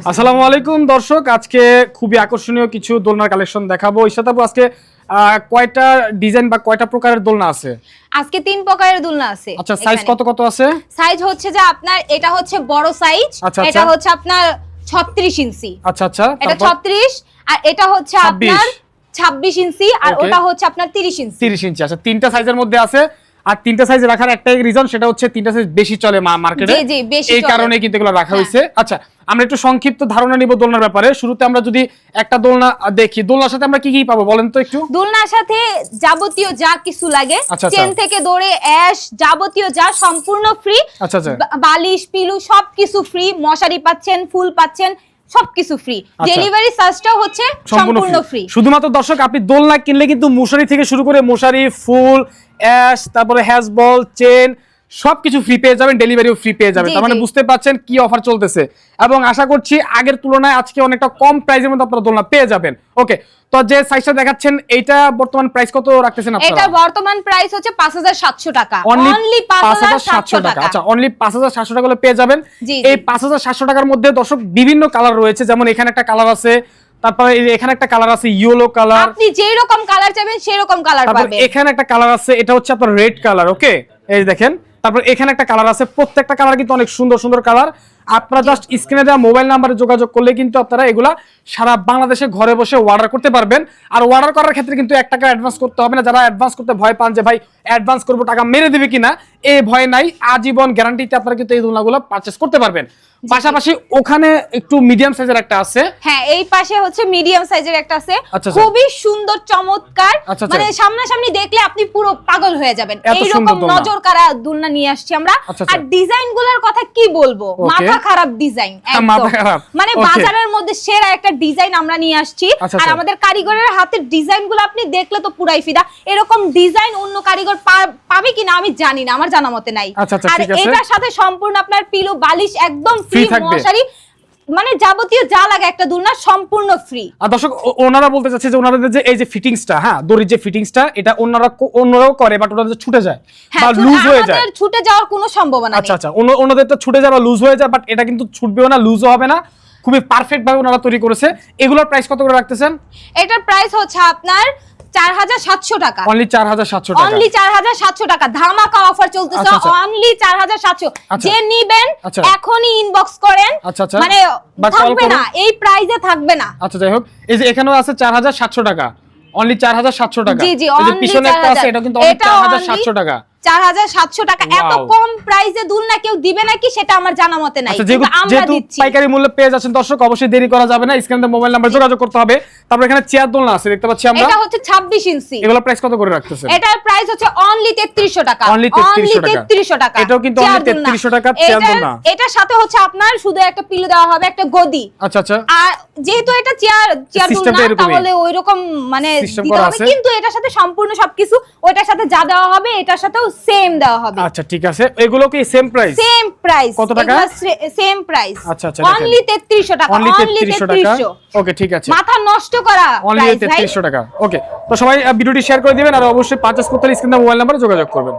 আসসালামু আলাইকুম দর্শক, আজকে খুবই আকর্ষণীয় কিছু দোলনার কালেকশন দেখাবো। ইশরাত আপু, আজকে কয়টা ডিজাইন বা কয়টা প্রকারের দোলনা আছে? আজকে 3 প্রকারের দোলনা আছে। আচ্ছা, সাইজ কত কত আছে? সাইজ হচ্ছে যে আপনার এটা হচ্ছে বড় সাইজ, এটা হচ্ছে আপনার 36 ইঞ্চি। আচ্ছা আচ্ছা, এটা 36 আর এটা হচ্ছে আপনার 26 ইঞ্চি আর ওটা হচ্ছে আপনার 30 ইঞ্চি। 30 ইঞ্চি। আচ্ছা, তিনটা সাইজের মধ্যে আছে। আর তিনটা সাইজ রাখার একটাই রিজন, সেটা হচ্ছে তিনটা সাইজ বেশি চলে মার্কেটে, এই কারণে কিন্তু এগুলো রাখা হয়েছে। আচ্ছা, আমরা একটু সংক্ষিপ্ত ধারণা নিব দোলনার ব্যাপারে। শুরুতে আমরা যদি একটা দোলনা দেখি, দোলনার সাথে আমরা কি কি পাবো বলেন তো একটু। দোলনার সাথে যাবতীয় যা কিছু লাগে, চেন থেকে দড়ি, অ্যাশ, যাবতীয় যা সম্পূর্ণ ফ্রি। আচ্ছা আচ্ছা, বালিশ পিলু সবকিছু ফ্রি, মশারি পাচ্ছেন, ফুল পাচ্ছেন, সবকিছু ফ্রি। ডেলিভারি চার্জটাও হচ্ছে সম্পূর্ণ ফ্রি। শুধুমাত্র দর্শক, আপনি দোলনা কিনলে কিন্তু মশারি থেকে শুরু করে মশারি, ফুল, অ্যাশ, তারপরে হ্যাজবল, চেন সবকিছু ফ্রি পেয়ে যাবেন, ডেলিভারিও ফ্রি পেয়ে যাবেন। তার মানে বুঝতে পারছেন কি অফার চলতেছে, এবং আশা করছি আগের তুলনায় আজকে অনেকটা কম প্রাইসের মধ্যে আপনারা দোলনা পেয়ে যাবেন। ওকে, তো যে সাইজটা দেখাচ্ছেন এইটা বর্তমান প্রাইস কত রাখতেছেন আপনারা? এটা বর্তমান প্রাইস হচ্ছে 5700 টাকা, অনলি 5700 টাকা। আচ্ছা, অনলি 5700 টাকা হলে পেয়ে যাবেন। এই 5700 টাকার মধ্যে দর্শক বিভিন্ন কালার রয়েছে, যেমন এখানে একটা কালার আছে, তারপরে এখানে একটা কালার আছে ইয়েলো কালার, আপনি যেই রকম কালার চাইবেন সেই রকম কালার পাবেন। এখানে একটা কালার আছে, এটা হচ্ছে আপনার রেড কালার। ওকে, এই দেখেন। তারপর এখানে একটা কালার আছে, প্রত্যেকটা কালার কিন্তু অনেক সুন্দর সুন্দর কালার। আপনারা জাস্ট স্ক্রিনে দেওয়া মোবাইল নাম্বারে যোগাযোগ করলে কিন্তু আপনারা এগুলা সারা বাংলাদেশে ঘরে বসে অর্ডার করতে পারবেন। আর অর্ডার করার ক্ষেত্রে কিন্তু 1 টাকা অ্যাডভান্স করতে হবে না। যারা অ্যাডভান্স করতে ভয় পান যে ভাই অ্যাডভান্স করবো টাকা মেরে দিবে কিনা, এই ভয় নাই। আজীবন গ্যারান্টিতে আপনারা কিন্তু এই দোলনাগুলো পারচেজ করতে পারবেন। পাশাপাশি ওখানে একটু মিডিয়াম সাইজের একটা আছে। হ্যাঁ, এই পাশে হচ্ছে মিডিয়াম সাইজের একটা আছে, খুবই সুন্দর চমৎকার। মানে সামনাসামনি দেখলে আপনি পুরো পাগল হয়ে যাবেন। এই রকম নজর কাড়া দোলনা নিয়ে আসছি আমরা। আর ডিজাইনগুলোর কথা কি বলবো, মাথা খারাপ ডিজাইন একদম। মানে বাজারের মধ্যে সেরা একটা ডিজাইন আমরা নিয়ে আসছি। আর আমাদের কারিগরের হাতের ডিজাইনগুলো আপনি দেখলে তো পুরাই ফিদা। এরকম ডিজাইন অন্য কারিগর পাবে কিনা আমি জানি না, আমার জানা মতে নাই। আর এটার সাথে সম্পূর্ণ আপনার পিলো বালিশ একদম ফ্রি, মশারি মানে যাবতীয় যা লাগে একটা দোলনা সম্পূর্ণ ফ্রি। আর দর্শক, ওনারা বলতে চাচ্ছে যে ওনাদের যে এই যে ফিটিংসটা, হ্যাঁ দড়ির যে ফিটিংসটা, এটা অন্যরাও করে, বাট ওনাদের ছুটে যায় বা লুজ হয়ে যায়। আমাদের ছুটে যাওয়ার কোনো সম্ভাবনা নেই। আচ্ছা আচ্ছা, ওনাদের তো ছুটে যায় বা লুজ হয়ে যায়, বাট এটা কিন্তু ছুটবেও না, লুজও হবে না, খুবই পারফেক্ট ভাবে ওনারা তৈরি করেছে। এগুলোর প্রাইস কত করে রাখতেছেন? এটার প্রাইস হচ্ছে আপনার 4700 টাকা, অনলি 4700 টাকা, অনলি 4700 টাকা। ধামাকা অফার চলতেছে, অনলি 4700। যে নেবেন এখনই ইনবক্স করেন, মানে থাকবে না, এই প্রাইসে থাকবে না। আচ্ছা, যাই হোক, এই যে এখানেও আছে 4700 টাকা, অনলি 4700 টাকা। জি জি, এই যে পিছনে একটা আছে, এটা কিন্তু অনলি 4700 টাকা। 4700 টাকা। এত কম প্রাইসে দোলনা কেউ দিবে নাকি সেটা আমার জানা মতে নাই, কিন্তু আমরা দিচ্ছি। পাইকারি মূল্যে পেয়ে যাচ্ছেন দর্শক, অবশ্যই দেরি করা যাবে না, স্ক্রিনে মোবাইল নাম্বার যোগাযোগ করতে হবে। তারপর এখানে চেয়ার দোলনা আছে দেখতে পাচ্ছি আমরা, এটা হচ্ছে 26 ইঞ্চি। এগুলোর প্রাইস কত করে রাখতেছেন? এটার প্রাইস হচ্ছে অনলি 3300 টাকা, অনলি 3300 টাকা। এটাও কিন্তু অনলি 3300 টাকা চেয়ার দোলনা। এটার সাথে হচ্ছে আপনার শুধু একটা পিলো দেওয়া হবে, একটা গদি। আচ্ছা আচ্ছা, আর যেহেতু এটা চেয়ার দোলনা, তাহলে ওইরকম মানে দিতে হবে, কিন্তু এটার সাথে সম্পূর্ণ সবকিছু, ওইটার সাথে যা দেওয়া হবে এটার সাথেও সেম দেওয়া হবে। আচ্ছা, ঠিক আছে। এগুলো কি সেম প্রাইস? Same price. কত টাকা? Same price. আচ্ছা আচ্ছা, অনলি 3300 টাকা, অনলি 3300 টাকা। ওকে, ঠিক আছে, মাথা নষ্ট করা অনলি 3300 টাকা। ওকে, তো সবাই ভিডিওটি শেয়ার করে দিবেন, আর অবশ্যই পারচেজ করতে হলে স্ক্রিনে মোবাইল নাম্বারে যোগাযোগ করবেন।